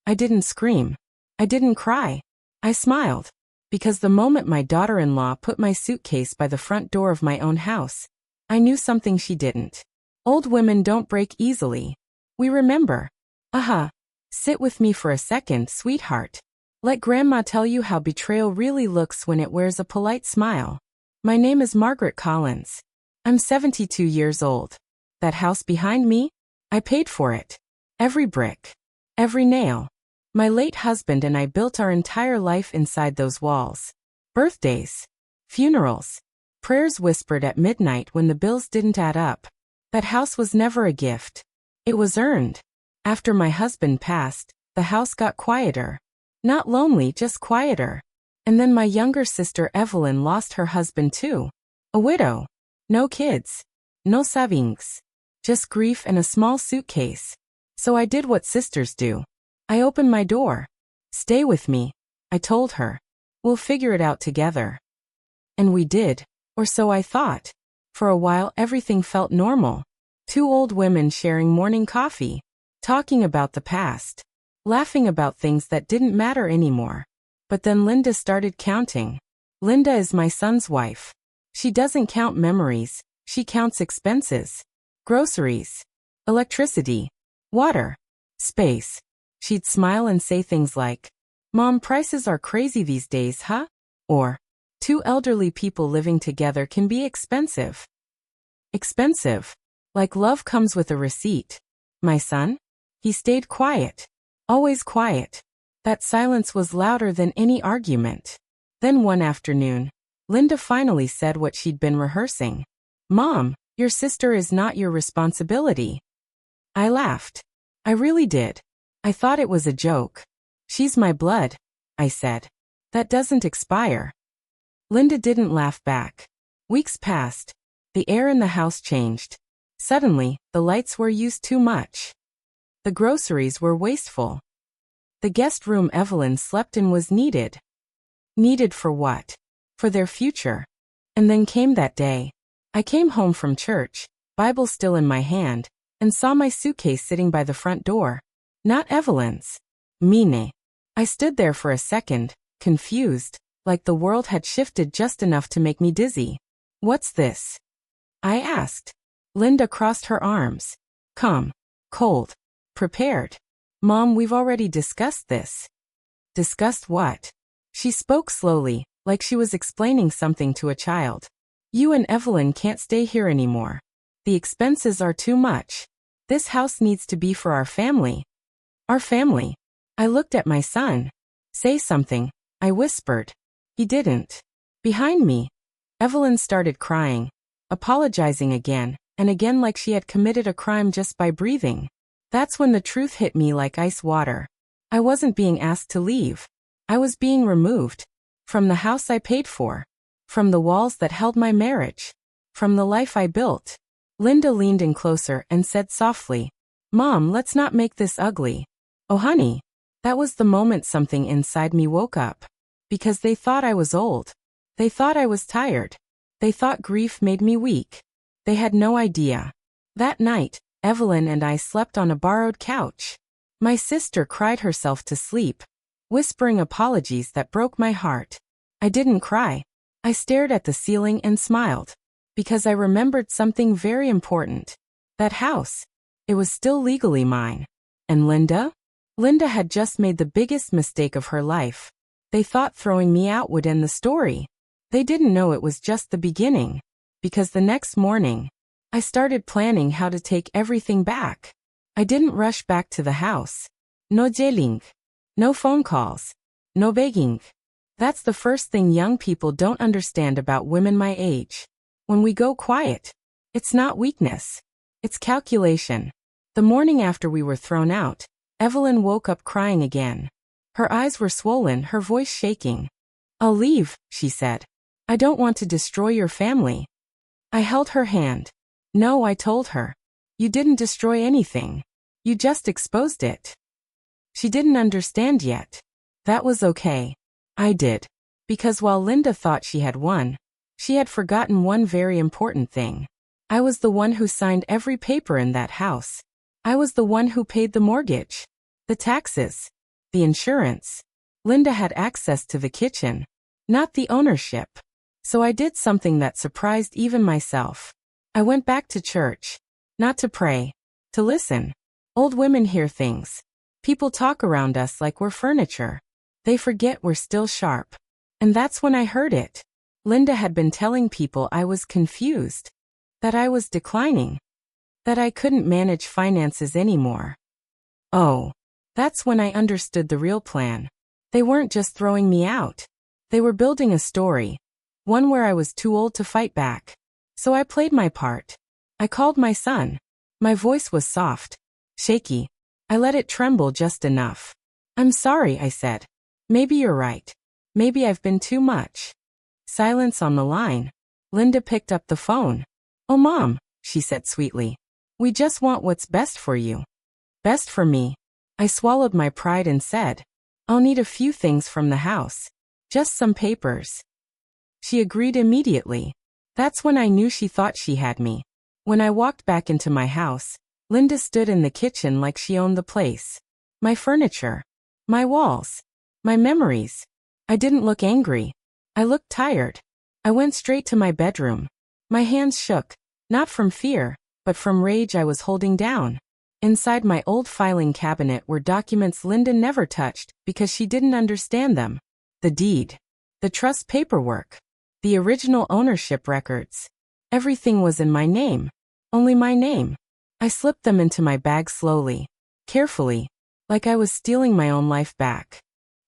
I didn't scream. I didn't cry. I smiled. Because the moment my daughter-in-law put my suitcase by the front door of my own house, I knew something she didn't. Old women don't break easily. We remember. Sit with me for a second, sweetheart. Let Grandma tell you how betrayal really looks when it wears a polite smile. My name is Margaret Collins. I'm 72 years old. That house behind me? I paid for it. Every brick. Every nail. My late husband and I built our entire life inside those walls. Birthdays. Funerals. Prayers whispered at midnight when the bills didn't add up. That house was never a gift. It was earned. After my husband passed, the house got quieter. Not lonely, just quieter. And then my younger sister Evelyn lost her husband too. A widow. No kids. No savings. Just grief and a small suitcase. So I did what sisters do. I opened my door. Stay with me, I told her. We'll figure it out together. And we did, or so I thought. For a while everything felt normal. Two old women sharing morning coffee, talking about the past, laughing about things that didn't matter anymore. But then Linda started counting. Linda is my son's wife. She doesn't count memories, she counts expenses. Groceries. Electricity. Water. Space. She'd smile and say things like, "Mom, prices are crazy these days, huh?" Or, "Two elderly people living together can be expensive." Expensive. Like love comes with a receipt. My son? He stayed quiet. Always quiet. That silence was louder than any argument. Then one afternoon, Linda finally said what she'd been rehearsing. "Mom, your sister is not your responsibility." I laughed. I really did. I thought it was a joke. "She's my blood," I said. "That doesn't expire." Linda didn't laugh back. Weeks passed. The air in the house changed. Suddenly, the lights were used too much. The groceries were wasteful. The guest room Evelyn slept in was needed. Needed for what? For their future. And then came that day. I came home from church, Bible still in my hand, and saw my suitcase sitting by the front door. Not Evelyn's. Mine. I stood there for a second, confused, like the world had shifted just enough to make me dizzy. "What's this?" I asked. Linda crossed her arms. Calm. Cold. Prepared. "Mom, we've already discussed this." Discussed what? She spoke slowly, like she was explaining something to a child. "You and Evelyn can't stay here anymore. The expenses are too much. This house needs to be for our family." Our family. I looked at my son. "Say something," I whispered. He didn't. Behind me, Evelyn started crying, apologizing again and again like she had committed a crime just by breathing. That's when the truth hit me like ice water. I wasn't being asked to leave. I was being removed. From the house I paid for. From the walls that held my marriage. From the life I built. Linda leaned in closer and said softly, "Mom, let's not make this ugly." Oh honey. That was the moment something inside me woke up. Because they thought I was old. They thought I was tired. They thought grief made me weak. They had no idea. That night, Evelyn and I slept on a borrowed couch. My sister cried herself to sleep, whispering apologies that broke my heart. I didn't cry. I stared at the ceiling and smiled. Because I remembered something very important. That house. It was still legally mine. And Linda? Linda had just made the biggest mistake of her life. They thought throwing me out would end the story. They didn't know it was just the beginning. Because the next morning, I started planning how to take everything back. I didn't rush back to the house. No yelling. No phone calls. No begging. That's the first thing young people don't understand about women my age. When we go quiet, it's not weakness. It's calculation. The morning after we were thrown out, Evelyn woke up crying again. Her eyes were swollen, her voice shaking. "I'll leave," she said. "I don't want to destroy your family." I held her hand. "No," I told her. "You didn't destroy anything. You just exposed it." She didn't understand yet. That was okay. I did. Because while Linda thought she had won, she had forgotten one very important thing. I was the one who signed every paper in that house. I was the one who paid the mortgage, the taxes, the insurance. Linda had access to the kitchen, not the ownership. So I did something that surprised even myself. I went back to church. Not to pray. To listen. Old women hear things. People talk around us like we're furniture. They forget we're still sharp. And that's when I heard it. Linda had been telling people I was confused. That I was declining. That I couldn't manage finances anymore. Oh. That's when I understood the real plan. They weren't just throwing me out. They were building a story. One where I was too old to fight back. So I played my part. I called my son. My voice was soft. Shaky. I let it tremble just enough. I'm sorry, I said. Maybe you're right. Maybe I've been too much. Silence on the line. Linda picked up the phone. Oh, Mom, she said sweetly. We just want what's best for you. Best for me. I swallowed my pride and said, I'll need a few things from the house. Just some papers. She agreed immediately. That's when I knew she thought she had me. When I walked back into my house, Linda stood in the kitchen like she owned the place. My furniture. My walls. My memories. I didn't look angry. I looked tired. I went straight to my bedroom. My hands shook, not from fear, but from rage I was holding down. Inside my old filing cabinet were documents Linda never touched because she didn't understand them. The deed. The trust paperwork. The original ownership records. Everything was in my name. Only my name. I slipped them into my bag slowly. Carefully. Like I was stealing my own life back.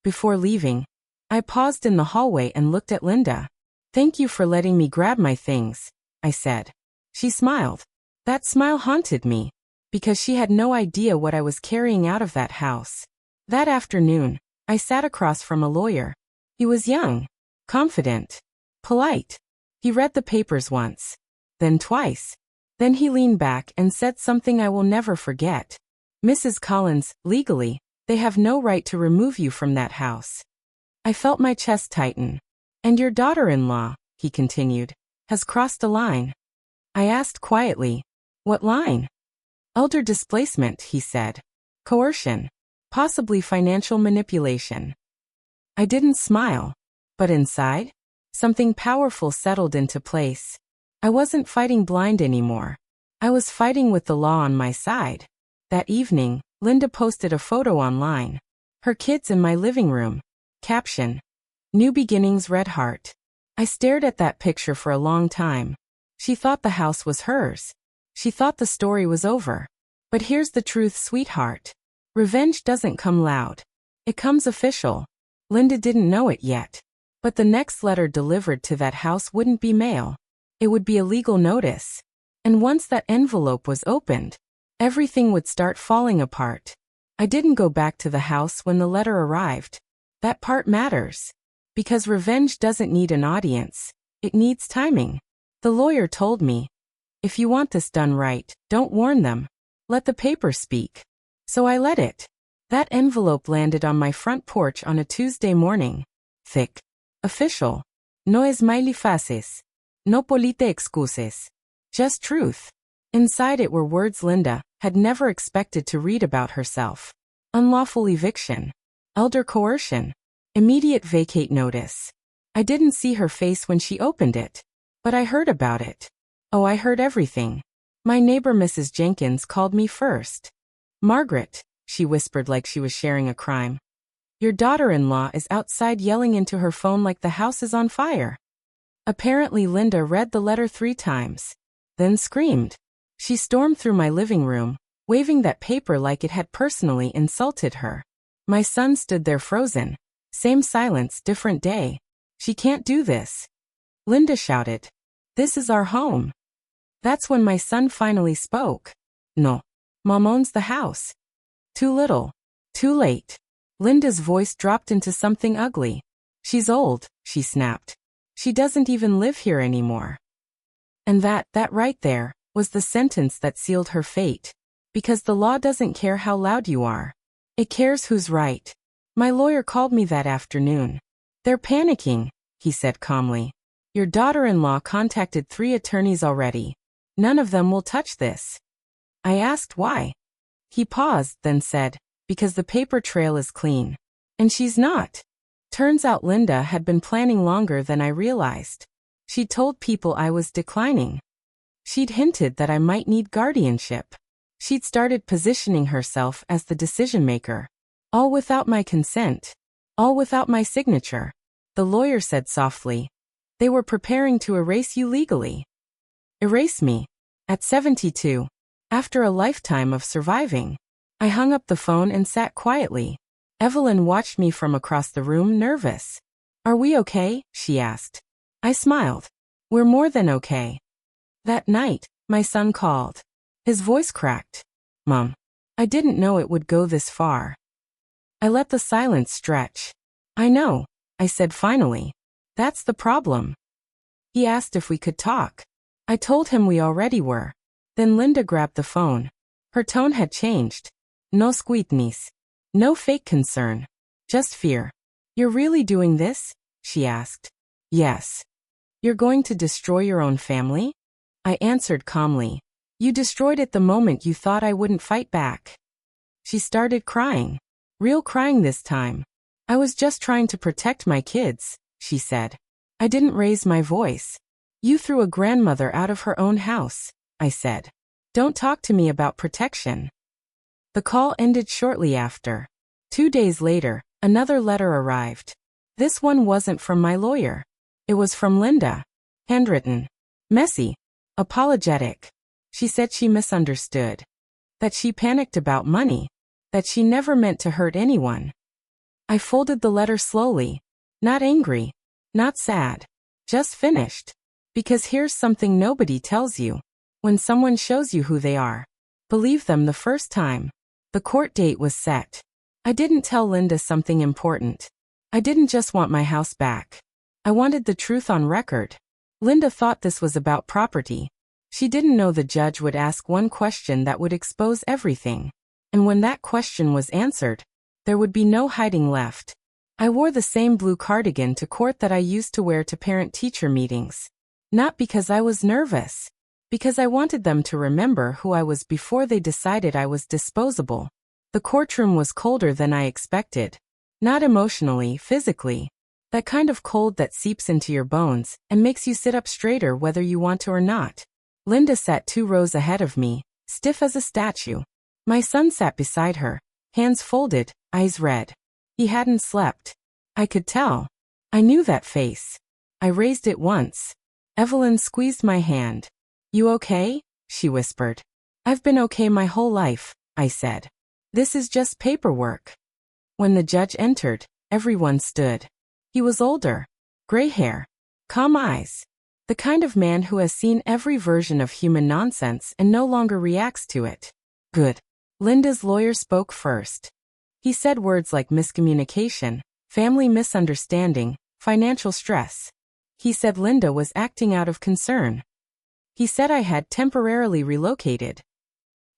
Before leaving, I paused in the hallway and looked at Linda. Thank you for letting me grab my things, I said. She smiled. That smile haunted me. Because she had no idea what I was carrying out of that house. That afternoon, I sat across from a lawyer. He was young, confident, polite. He read the papers once, then twice. Then he leaned back and said something I will never forget. Mrs. Collins, legally, they have no right to remove you from that house. I felt my chest tighten. And your daughter-in-law, he continued, has crossed a line. I asked quietly, what line? Elder displacement, he said. Coercion. Possibly financial manipulation. I didn't smile. But inside, something powerful settled into place. I wasn't fighting blind anymore. I was fighting with the law on my side. That evening, Linda posted a photo online. Her kids in my living room. Caption. New Beginnings, Red Heart. I stared at that picture for a long time. She thought the house was hers. She thought the story was over. But here's the truth, sweetheart. Revenge doesn't come loud. It comes official. Linda didn't know it yet. But the next letter delivered to that house wouldn't be mail. It would be a legal notice. And once that envelope was opened, everything would start falling apart. I didn't go back to the house when the letter arrived. That part matters. Because revenge doesn't need an audience. It needs timing. The lawyer told me, if you want this done right, don't warn them. Let the paper speak. So I let it. That envelope landed on my front porch on a Tuesday morning. Thick. Official. No smiley faces. No polite excuses. Just truth. Inside it were words Linda had never expected to read about herself. Unlawful eviction. Elder coercion. Immediate vacate notice. I didn't see her face when she opened it. But I heard about it. Oh, I heard everything. My neighbor Mrs. Jenkins called me first. Margaret, she whispered like she was sharing a crime. Your daughter-in-law is outside yelling into her phone like the house is on fire. Apparently Linda read the letter 3 times. Then screamed. She stormed through my living room, waving that paper like it had personally insulted her. My son stood there frozen. Same silence, different day. She can't do this. Linda shouted. This is our home. That's when my son finally spoke. No. Mom owns the house. Too little. Too late. Linda's voice dropped into something ugly. She's old, she snapped. She doesn't even live here anymore. And that right there, was the sentence that sealed her fate. Because the law doesn't care how loud you are. It cares who's right. My lawyer called me that afternoon. They're panicking, he said calmly. Your daughter-in-law contacted 3 attorneys already. None of them will touch this. I asked why. He paused, then said, because the paper trail is clean. And she's not. Turns out Linda had been planning longer than I realized. She'd told people I was declining. She'd hinted that I might need guardianship. She'd started positioning herself as the decision-maker. All without my consent. All without my signature. The lawyer said softly. They were preparing to erase you legally. Erase me. At 72. After a lifetime of surviving. I hung up the phone and sat quietly. Evelyn watched me from across the room, nervous. Are we okay? She asked. I smiled. We're more than okay. That night, my son called. His voice cracked. Mom. I didn't know it would go this far. I let the silence stretch. I know, I said finally. That's the problem. He asked if we could talk. I told him we already were. Then Linda grabbed the phone. Her tone had changed. No squeakness. No fake concern. Just fear. You're really doing this? She asked. Yes. You're going to destroy your own family? I answered calmly. You destroyed it the moment you thought I wouldn't fight back. She started crying. Real crying this time. I was just trying to protect my kids, she said. I didn't raise my voice. You threw a grandmother out of her own house, I said. Don't talk to me about protection. The call ended shortly after. 2 days later, another letter arrived. This one wasn't from my lawyer. It was from Linda. Handwritten. Messy. Apologetic. She said she misunderstood. That she panicked about money. That she never meant to hurt anyone. I folded the letter slowly. Not angry. Not sad. Just finished. Because here's something nobody tells you. When someone shows you who they are, believe them the first time. The court date was set. I didn't tell Linda something important. I didn't just want my house back. I wanted the truth on record. Linda thought this was about property. She didn't know the judge would ask one question that would expose everything. And when that question was answered, there would be no hiding left. I wore the same blue cardigan to court that I used to wear to parent-teacher meetings. Not because I was nervous. Because I wanted them to remember who I was before they decided I was disposable. The courtroom was colder than I expected. Not emotionally, physically. That kind of cold that seeps into your bones and makes you sit up straighter whether you want to or not. Linda sat 2 rows ahead of me, stiff as a statue. My son sat beside her, hands folded, eyes red. He hadn't slept. I could tell. I knew that face. I raised it once. Evelyn squeezed my hand. You okay? She whispered. I've been okay my whole life, I said. This is just paperwork. When the judge entered, everyone stood. He was older. Gray hair. Calm eyes. The kind of man who has seen every version of human nonsense and no longer reacts to it. Good. Linda's lawyer spoke first. He said words like miscommunication, family misunderstanding, financial stress. He said Linda was acting out of concern. He said I had temporarily relocated.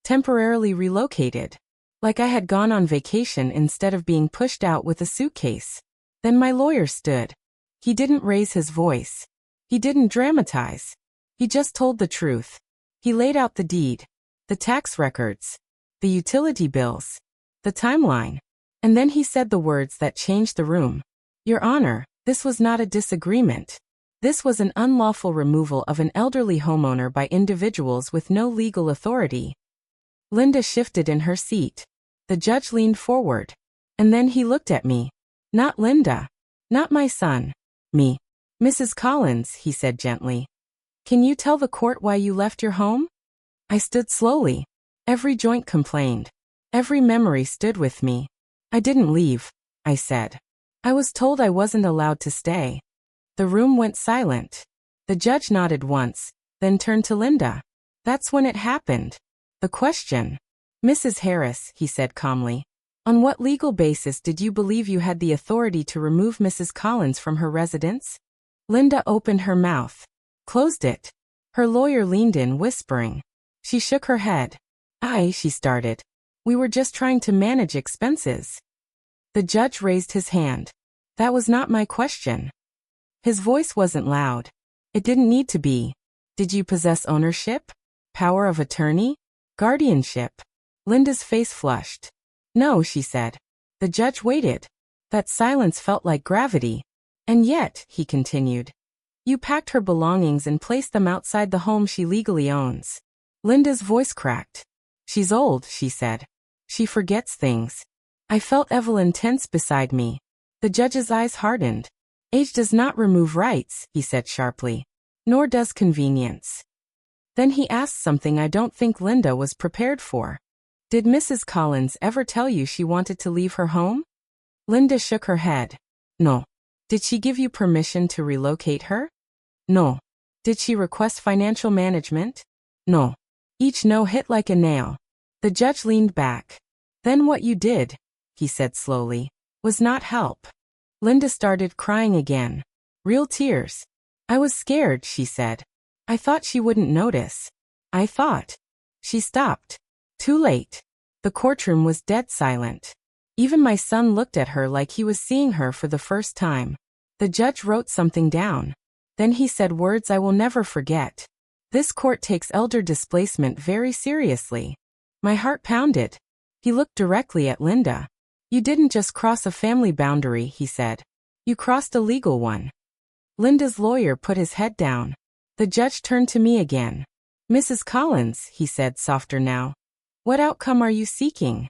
Temporarily relocated. Like I had gone on vacation instead of being pushed out with a suitcase. Then my lawyer stood. He didn't raise his voice. He didn't dramatize. He just told the truth. He laid out the deed, the tax records, the utility bills, the timeline. And then he said the words that changed the room. Your Honor, this was not a disagreement. This was an unlawful removal of an elderly homeowner by individuals with no legal authority. Linda shifted in her seat. The judge leaned forward. And then he looked at me. Not Linda. Not my son. Me. Mrs. Collins, he said gently. Can you tell the court why you left your home? I stood slowly. Every joint complained. Every memory stood with me. I didn't leave, I said. I was told I wasn't allowed to stay. The room went silent. The judge nodded once, then turned to Linda. That's when it happened. The question. Mrs. Harris, he said calmly. On what legal basis did you believe you had the authority to remove Mrs. Collins from her residence? Linda opened her mouth. Closed it. Her lawyer leaned in, whispering. She shook her head. She started. We were just trying to manage expenses. The judge raised his hand. That was not my question. His voice wasn't loud. It didn't need to be. Did you possess ownership? Power of attorney? Guardianship? Linda's face flushed. No, she said. The judge waited. That silence felt like gravity. And yet, he continued, you packed her belongings and placed them outside the home she legally owns. Linda's voice cracked. She's old, she said. She forgets things. I felt Evelyn tense beside me. The judge's eyes hardened. Age does not remove rights, he said sharply. Nor does convenience. Then he asked something I don't think Linda was prepared for. Did Mrs. Collins ever tell you she wanted to leave her home? Linda shook her head. No. Did she give you permission to relocate her? No. Did she request financial management? No. Each no hit like a nail. The judge leaned back. Then what you did, he said slowly, was not help. Linda started crying again. Real tears. I was scared, she said. I thought she wouldn't notice. I thought. She stopped. Too late. The courtroom was dead silent. Even my son looked at her like he was seeing her for the first time. The judge wrote something down. Then he said words I will never forget. This court takes elder displacement very seriously. My heart pounded. He looked directly at Linda. You didn't just cross a family boundary, he said. You crossed a legal one. Linda's lawyer put his head down. The judge turned to me again. Mrs. Collins, he said softer now. What outcome are you seeking?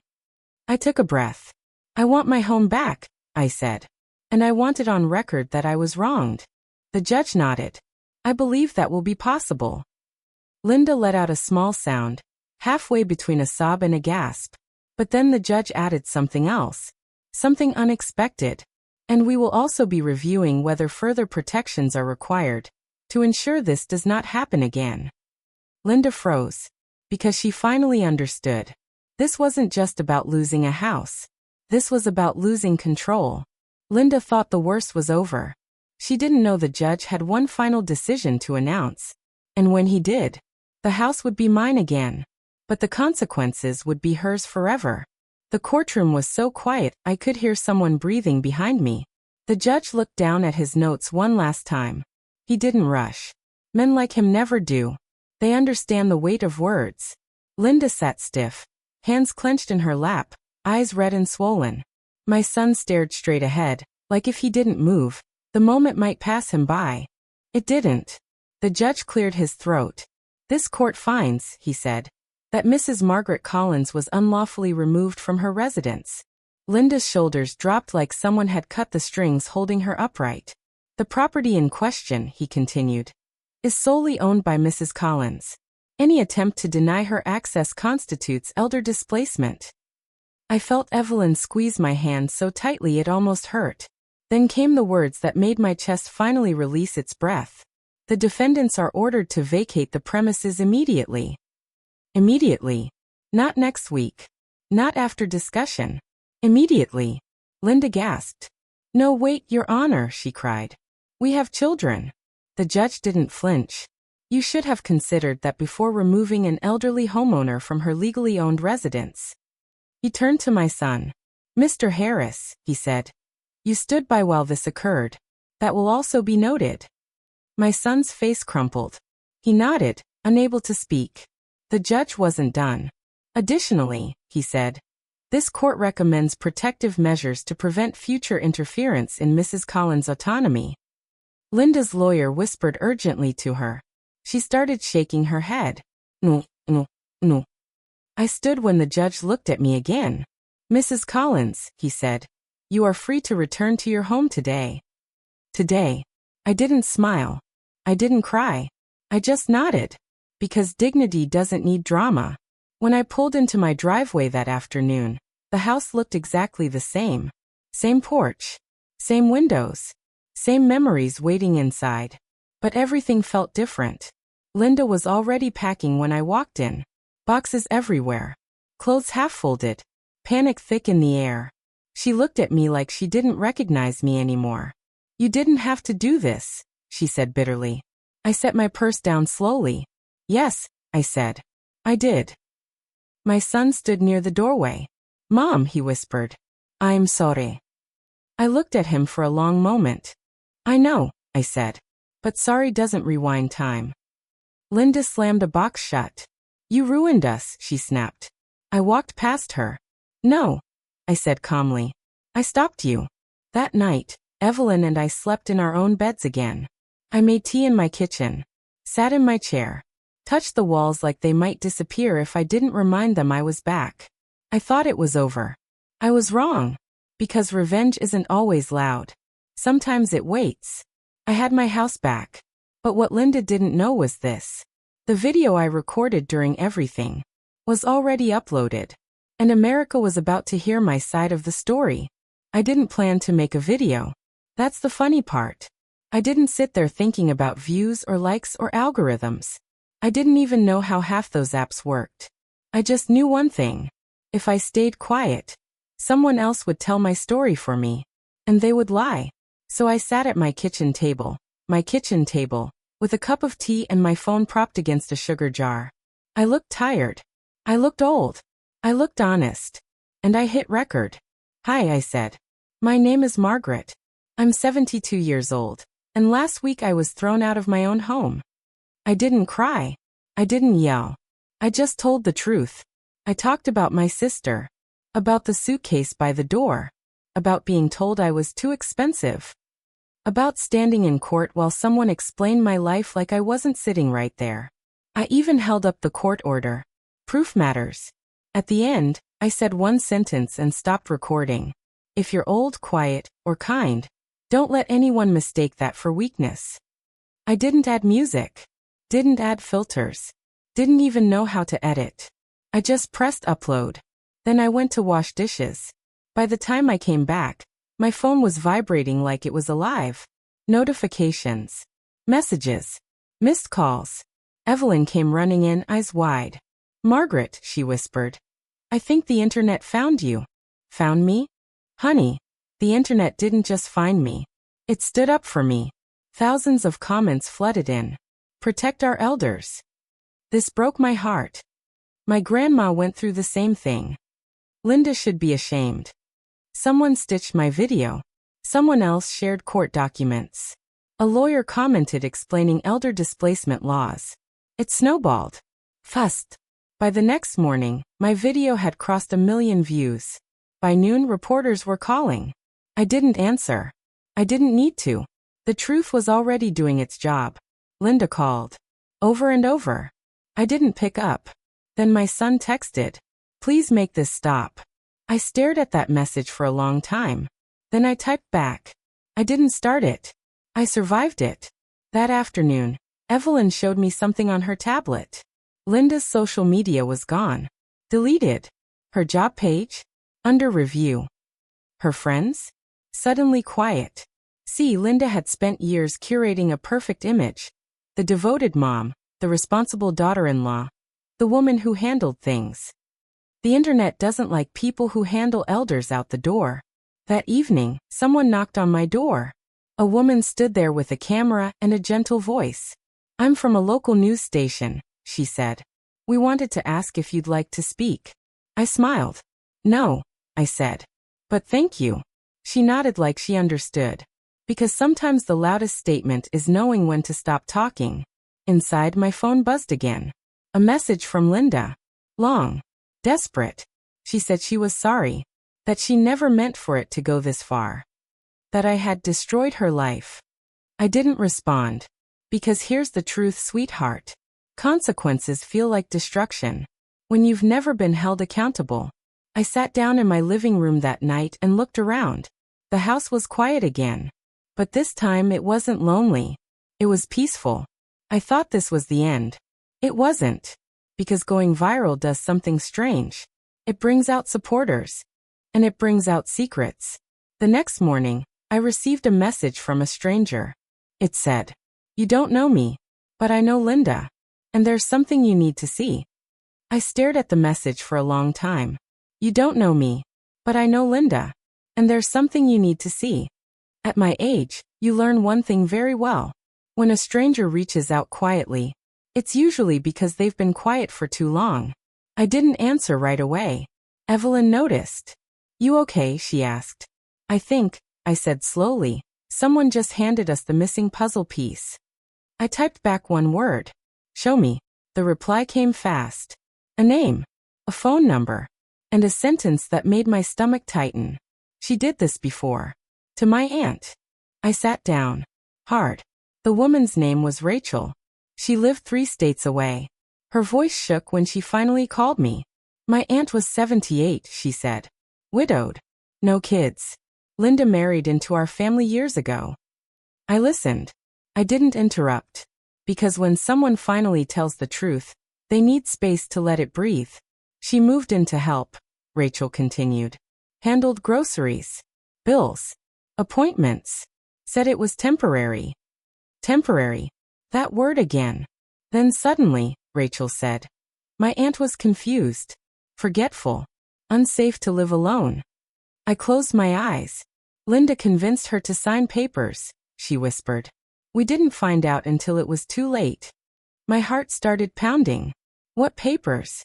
I took a breath. I want my home back, I said. And I want it on record that I was wronged. The judge nodded. I believe that will be possible. Linda let out a small sound, halfway between a sob and a gasp. But then the judge added something else. Something unexpected. And we will also be reviewing whether further protections are required to ensure this does not happen again. Linda froze. Because she finally understood. This wasn't just about losing a house. This was about losing control. Linda thought the worst was over. She didn't know the judge had one final decision to announce. And when he did, the house would be mine again. But the consequences would be hers forever. The courtroom was so quiet I could hear someone breathing behind me. The judge looked down at his notes one last time. He didn't rush. Men like him never do. They understand the weight of words. Linda sat stiff, hands clenched in her lap, eyes red and swollen. My son stared straight ahead, like if he didn't move, the moment might pass him by. It didn't. The judge cleared his throat. This court finds, he said, that Mrs. Margaret Collins was unlawfully removed from her residence. Linda's shoulders dropped like someone had cut the strings holding her upright. The property in question, he continued, is solely owned by Mrs. Collins. Any attempt to deny her access constitutes elder displacement. I felt Evelyn squeeze my hand so tightly it almost hurt. Then came the words that made my chest finally release its breath. The defendants are ordered to vacate the premises immediately. Immediately. Not next week. Not after discussion. Immediately. Linda gasped. No, wait, Your Honor, she cried. We have children. The judge didn't flinch. You should have considered that before removing an elderly homeowner from her legally owned residence. He turned to my son. Mr. Harris, he said. You stood by while this occurred. That will also be noted. My son's face crumpled. He nodded, unable to speak. The judge wasn't done. Additionally, he said, this court recommends protective measures to prevent future interference in Mrs. Collins' autonomy. Linda's lawyer whispered urgently to her. She started shaking her head. No, no, no. I stood when the judge looked at me again. Mrs. Collins, he said, you are free to return to your home today. Today. I didn't smile. I didn't cry. I just nodded. Because dignity doesn't need drama. When I pulled into my driveway that afternoon, the house looked exactly the same. Same porch. Same windows. Same memories waiting inside. But everything felt different. Linda was already packing when I walked in. Boxes everywhere. Clothes half-folded. Panic thick in the air. She looked at me like she didn't recognize me anymore. You didn't have to do this, she said bitterly. I set my purse down slowly. Yes, I said. I did. My son stood near the doorway. Mom, he whispered. I'm sorry. I looked at him for a long moment. I know, I said. But sorry doesn't rewind time. Linda slammed a box shut. You ruined us, she snapped. I walked past her. No, I said calmly. I stopped you. That night, Evelyn and I slept in our own beds again. I made tea in my kitchen, sat in my chair, touched the walls like they might disappear if I didn't remind them I was back. I thought it was over. I was wrong. Because revenge isn't always loud. Sometimes it waits. I had my house back. But what Linda didn't know was this. The video I recorded during everything was already uploaded. And America was about to hear my side of the story. I didn't plan to make a video. That's the funny part. I didn't sit there thinking about views or likes or algorithms. I didn't even know how half those apps worked. I just knew one thing. If I stayed quiet, someone else would tell my story for me. And they would lie. So I sat at my kitchen table, with a cup of tea and my phone propped against a sugar jar. I looked tired. I looked old. I looked honest. And I hit record. Hi, I said. My name is Margaret. I'm 72 years old. And last week I was thrown out of my own home. I didn't cry. I didn't yell. I just told the truth. I talked about my sister. About the suitcase by the door. About being told I was too expensive. About standing in court while someone explained my life like I wasn't sitting right there. I even held up the court order. Proof matters. At the end, I said one sentence and stopped recording. If you're old, quiet, or kind, don't let anyone mistake that for weakness. I didn't add music. Didn't add filters. Didn't even know how to edit. I just pressed upload. Then I went to wash dishes. By the time I came back, my phone was vibrating like it was alive. Notifications. Messages. Missed calls. Evelyn came running in, eyes wide. Margaret, she whispered. I think the internet found you. Found me? Honey, the internet didn't just find me. It stood up for me. Thousands of comments flooded in. Protect our elders. This broke my heart. My grandma went through the same thing. Linda should be ashamed. Someone stitched my video. Someone else shared court documents. A lawyer commented explaining elder displacement laws. It snowballed. Fast. By the next morning, my video had crossed 1 million views. By noon, reporters were calling. I didn't answer. I didn't need to. The truth was already doing its job. Linda called. Over and over. I didn't pick up. Then my son texted. Please make this stop. I stared at that message for a long time. Then I typed back. I didn't start it. I survived it. That afternoon, Evelyn showed me something on her tablet. Linda's social media was gone. Deleted. Her job page? Under review. Her friends? Suddenly quiet. See, Linda had spent years curating a perfect image. The devoted mom, the responsible daughter-in-law, the woman who handled things. The internet doesn't like people who handle elders out the door. That evening, someone knocked on my door. A woman stood there with a camera and a gentle voice. I'm from a local news station, she said. We wanted to ask if you'd like to speak. I smiled. No, I said. But thank you. She nodded like she understood. Because sometimes the loudest statement is knowing when to stop talking. Inside, my phone buzzed again. A message from Linda. Long. Desperate. She said she was sorry. That she never meant for it to go this far. That I had destroyed her life. I didn't respond. Because here's the truth, sweetheart. Consequences feel like destruction. When you've never been held accountable. I sat down in my living room that night and looked around. The house was quiet again. But this time it wasn't lonely. It was peaceful. I thought this was the end. It wasn't. Because going viral does something strange. It brings out supporters. And it brings out secrets. The next morning, I received a message from a stranger. It said, You don't know me, but I know Linda. And there's something you need to see. I stared at the message for a long time. You don't know me, but I know Linda. And there's something you need to see. At my age, you learn one thing very well. When a stranger reaches out quietly, it's usually because they've been quiet for too long. I didn't answer right away. Evelyn noticed. You okay? She asked. I think, I said slowly, someone just handed us the missing puzzle piece. I typed back one word. Show me. The reply came fast. A name. A phone number. and a sentence that made my stomach tighten. She did this before. To my aunt. I sat down. Hard. The woman's name was Rachel. She lived 3 states away. Her voice shook when she finally called me. My aunt was 78, she said. Widowed. No kids. Linda married into our family years ago. I listened. I didn't interrupt. Because when someone finally tells the truth, they need space to let it breathe. She moved in to help, Rachel continued. Handled groceries. Bills. Appointments. Said it was temporary. Temporary. That word again. Then suddenly, Rachel said. My aunt was confused. Forgetful. Unsafe to live alone. I closed my eyes. Linda convinced her to sign papers, she whispered. We didn't find out until it was too late. My heart started pounding. What papers?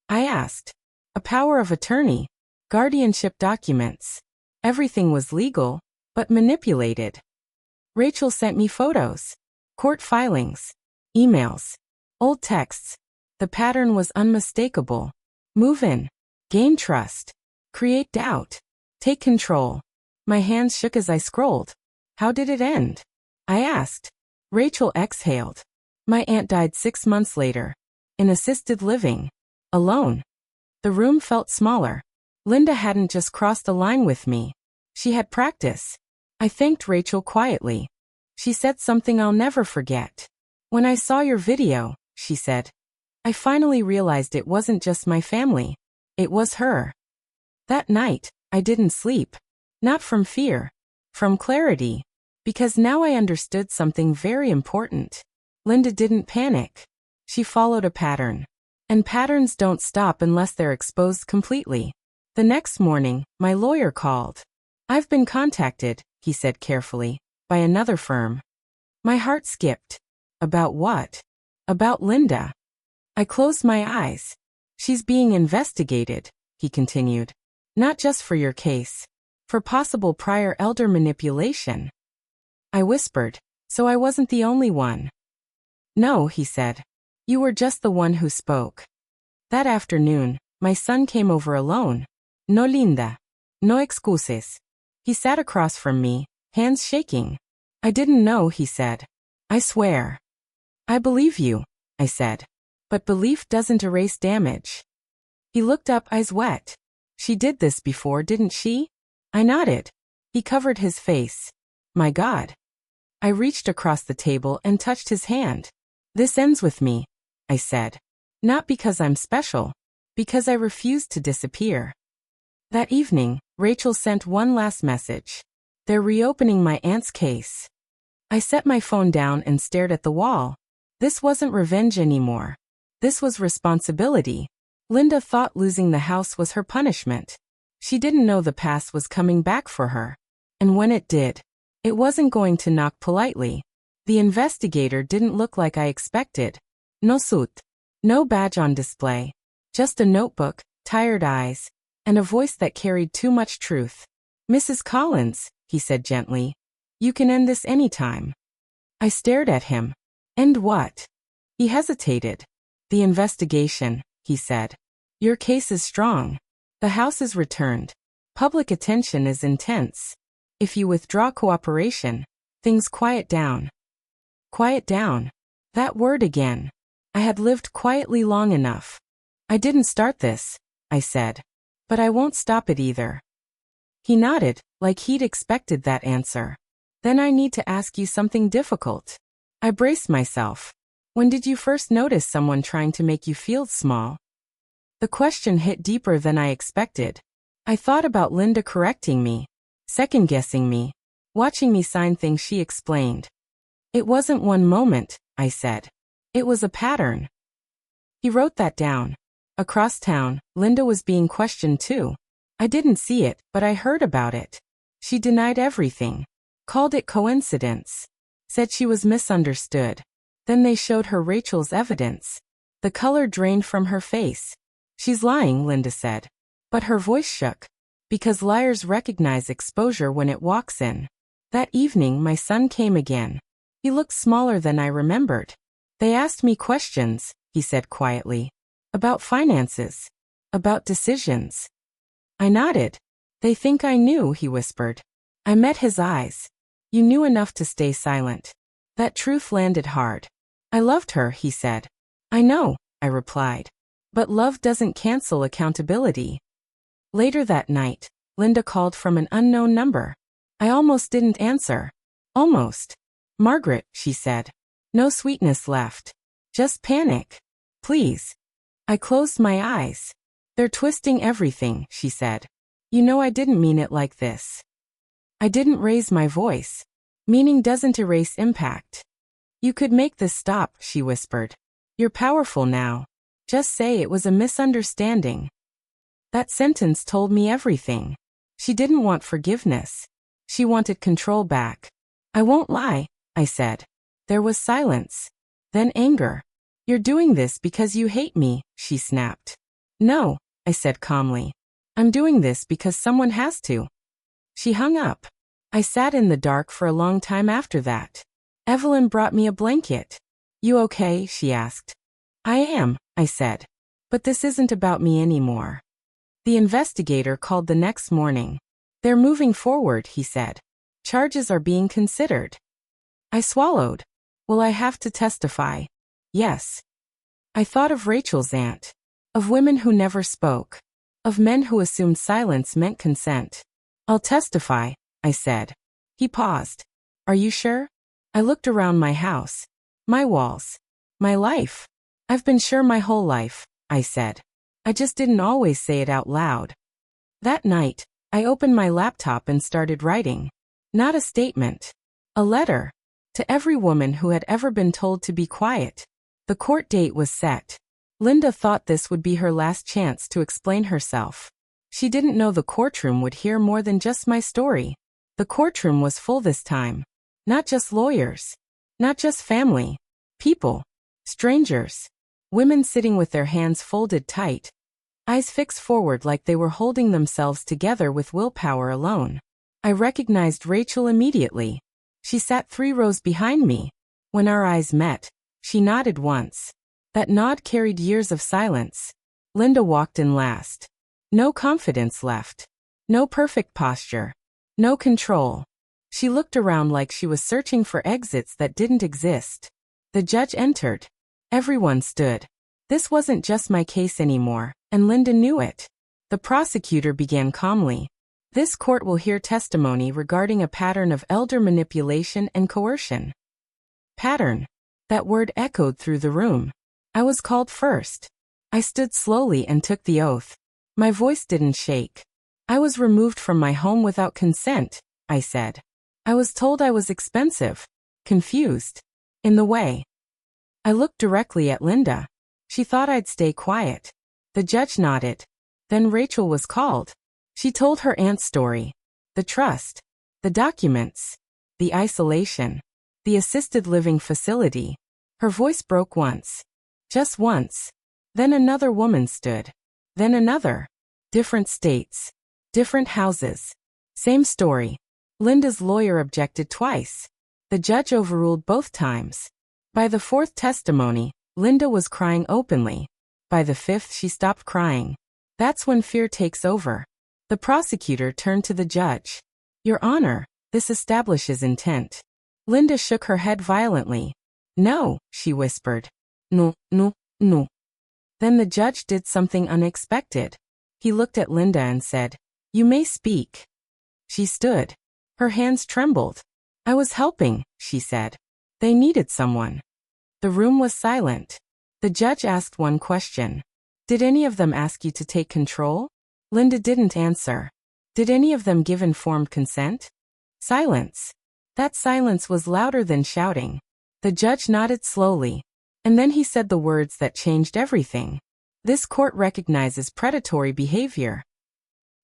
I asked. A power of attorney. Guardianship documents. Everything was legal, but manipulated. Rachel sent me photos. Court filings. Emails. Old texts. The pattern was unmistakable. Move in. Gain trust. Create doubt. Take control. My hands shook as I scrolled. How did it end? I asked. Rachel exhaled. My aunt died 6 months later. In assisted living. Alone. The room felt smaller. Linda hadn't just crossed the line with me. She had practice. I thanked Rachel quietly. She said something I'll never forget. When I saw your video, she said, I finally realized it wasn't just my family. It was her. That night, I didn't sleep. Not from fear. From clarity. Because now I understood something very important. Linda didn't panic. She followed a pattern. And patterns don't stop unless they're exposed completely. The next morning, my lawyer called. I've been contacted, he said carefully, by another firm. My heart skipped. About what? About Linda. I closed my eyes. She's being investigated, he continued. Not just for your case. For possible prior elder manipulation. I whispered, so I wasn't the only one. No, he said. You were just the one who spoke. That afternoon, my son came over alone. No Linda. No excuses. He sat across from me, hands shaking. I didn't know, he said. I swear. I believe you, I said. But belief doesn't erase damage. He looked up, eyes wet. She did this before, didn't she? I nodded. He covered his face. My God. I reached across the table and touched his hand. This ends with me, I said. Not because I'm special. Because I refused to disappear. That evening, Rachel sent one last message. They're reopening my aunt's case. I set my phone down and stared at the wall. This wasn't revenge anymore. This was responsibility. Linda thought losing the house was her punishment. She didn't know the past was coming back for her. And when it did, it wasn't going to knock politely. The investigator didn't look like I expected. No suit. No badge on display. Just a notebook, tired eyes, and a voice that carried too much truth. Mrs. Collins, he said gently. You can end this anytime. I stared at him. End what? He hesitated. The investigation, he said. Your case is strong. The house is returned. Public attention is intense. If you withdraw cooperation, things quiet down. Quiet down. That word again. I had lived quietly long enough. I didn't start this, I said. But I won't stop it either. He nodded, like he'd expected that answer. Then I need to ask you something difficult. I braced myself. When did you first notice someone trying to make you feel small? The question hit deeper than I expected. I thought about Linda correcting me, second-guessing me, watching me sign things she explained. It wasn't one moment, I said. It was a pattern. He wrote that down. Across town, Linda was being questioned too. I didn't see it, but I heard about it. She denied everything. Called it coincidence. Said she was misunderstood. Then they showed her Rachel's evidence. The color drained from her face. She's lying, Linda said. But her voice shook. Because liars recognize exposure when it walks in. That evening my son came again. He looked smaller than I remembered. They asked me questions, he said quietly. About finances. About decisions. I nodded. They think I knew, he whispered. I met his eyes. You knew enough to stay silent. That truth landed hard. I loved her, he said. I know, I replied. But love doesn't cancel accountability. Later that night, Linda called from an unknown number. I almost didn't answer. Almost. Margaret, she said. No sweetness left. Just panic. Please. I closed my eyes. They're twisting everything, she said. You know I didn't mean it like this. I didn't raise my voice. Meaning doesn't erase impact. You could make this stop, she whispered. You're powerful now. Just say it was a misunderstanding. That sentence told me everything. She didn't want forgiveness. She wanted control back. I won't lie, I said. There was silence. Then anger. You're doing this because you hate me, she snapped. No, I said calmly. I'm doing this because someone has to. She hung up. I sat in the dark for a long time after that. Evelyn brought me a blanket. You okay? She asked. I am, I said. But this isn't about me anymore. The investigator called the next morning. They're moving forward, he said. Charges are being considered. I swallowed. Will I have to testify? Yes. I thought of Rachel's aunt. Of women who never spoke. Of men who assumed silence meant consent. I'll testify, I said. He paused. Are you sure? I looked around my house. My walls. My life. I've been sure my whole life, I said. I just didn't always say it out loud. That night, I opened my laptop and started writing. Not a statement. A letter. To every woman who had ever been told to be quiet. The court date was set. Linda thought this would be her last chance to explain herself. She didn't know the courtroom would hear more than just my story. The courtroom was full this time. Not just lawyers. Not just family. People. Strangers. Women sitting with their hands folded tight. Eyes fixed forward like they were holding themselves together with willpower alone. I recognized Rachel immediately. She sat 3 rows behind me. When our eyes met, she nodded once. That nod carried years of silence. Linda walked in last. No confidence left. No perfect posture. No control. She looked around like she was searching for exits that didn't exist. The judge entered. Everyone stood. This wasn't just my case anymore, and Linda knew it. The prosecutor began calmly. This court will hear testimony regarding a pattern of elder manipulation and coercion. Pattern. That word echoed through the room. I was called first. I stood slowly and took the oath. My voice didn't shake. I was removed from my home without consent, I said. I was told I was expensive. Confused. In the way. I looked directly at Linda. She thought I'd stay quiet. The judge nodded. Then Rachel was called. She told her aunt's story. The trust. The documents. The isolation. The assisted living facility. Her voice broke once. Just once. Then another woman stood. Then another. Different states. Different houses. Same story. Linda's lawyer objected twice. The judge overruled both times. By the 4th testimony, Linda was crying openly. By the 5th, she stopped crying. That's when fear takes over. The prosecutor turned to the judge. Your Honor, this establishes intent. Linda shook her head violently. No, she whispered. No, no, no. Then the judge did something unexpected. He looked at Linda and said, You may speak. She stood. Her hands trembled. I was helping, she said. They needed someone. The room was silent. The judge asked one question. Did any of them ask you to take control? Linda didn't answer. Did any of them give informed consent? Silence. That silence was louder than shouting. The judge nodded slowly. And then he said the words that changed everything. This court recognizes predatory behavior.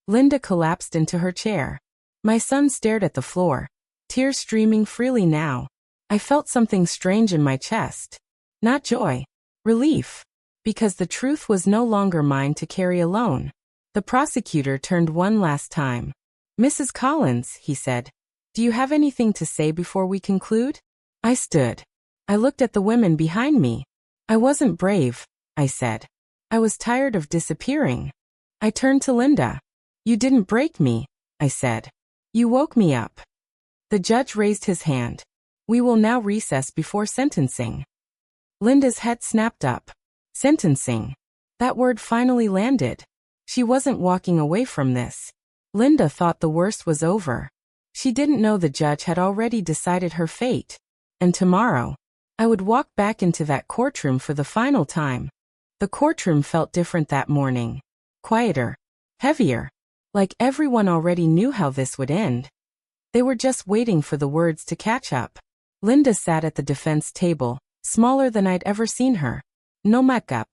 Linda collapsed into her chair. My son stared at the floor. Tears streaming freely now. I felt something strange in my chest. Not joy. Relief. Because the truth was no longer mine to carry alone. The prosecutor turned one last time. Mrs. Collins, he said. Do you have anything to say before we conclude? I stood. I looked at the women behind me. I wasn't brave, I said. I was tired of disappearing. I turned to Linda. You didn't break me, I said. You woke me up. The judge raised his hand. We will now recess before sentencing. Linda's head snapped up. Sentencing. That word finally landed. She wasn't walking away from this. Linda thought the worst was over. She didn't know the judge had already decided her fate. And tomorrow, I would walk back into that courtroom for the final time. The courtroom felt different that morning. Quieter. Heavier. Like everyone already knew how this would end. They were just waiting for the words to catch up. Linda sat at the defense table, smaller than I'd ever seen her. No makeup.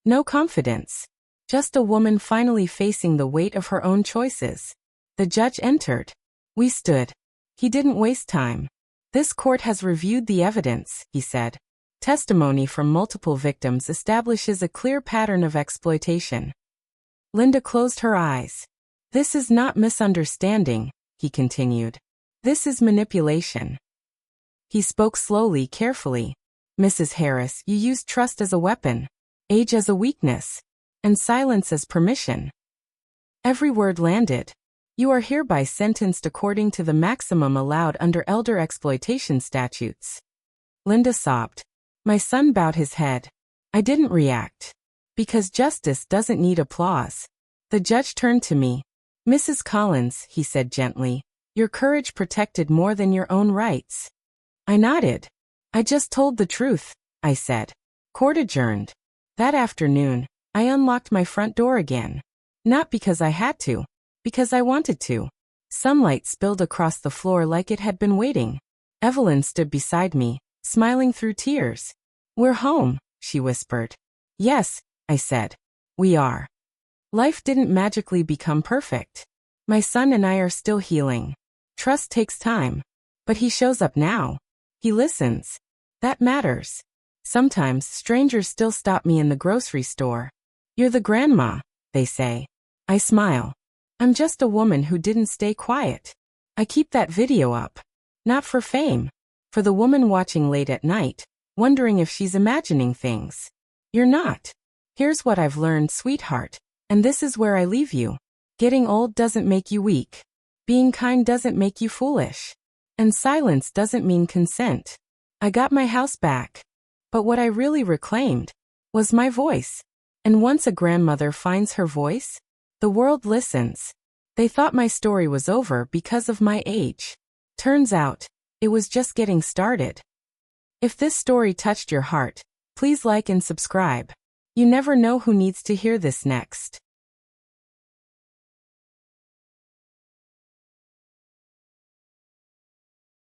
No confidence. Just a woman finally facing the weight of her own choices. The judge entered. We stood. He didn't waste time. This court has reviewed the evidence, he said. Testimony from multiple victims establishes a clear pattern of exploitation. Linda closed her eyes. This is not misunderstanding, he continued. This is manipulation. He spoke slowly, carefully. Mrs. Harris, you used trust as a weapon, age as a weakness, and silence as permission. Every word landed. You are hereby sentenced according to the maximum allowed under elder exploitation statutes. Linda sobbed. My son bowed his head. I didn't react. Because justice doesn't need applause. The judge turned to me. Mrs. Collins, he said gently, your courage protected more than your own rights. I nodded. I just told the truth, I said. Court adjourned. That afternoon, I unlocked my front door again. Not because I had to, because I wanted to. Sunlight spilled across the floor like it had been waiting. Evelyn stood beside me, smiling through tears. We're home, she whispered. Yes, I said. We are. Life didn't magically become perfect. My son and I are still healing. Trust takes time. But he shows up now. He listens. That matters. Sometimes strangers still stop me in the grocery store. You're the grandma, they say. I smile. I'm just a woman who didn't stay quiet. I keep that video up. Not for fame. For the woman watching late at night, wondering if she's imagining things. You're not. Here's what I've learned, sweetheart. And this is where I leave you. Getting old doesn't make you weak. Being kind doesn't make you foolish. And silence doesn't mean consent. I got my house back. But what I really reclaimed was my voice. And once a grandmother finds her voice, the world listens. They thought my story was over because of my age. Turns out, it was just getting started. If this story touched your heart, please like and subscribe. You never know who needs to hear this next.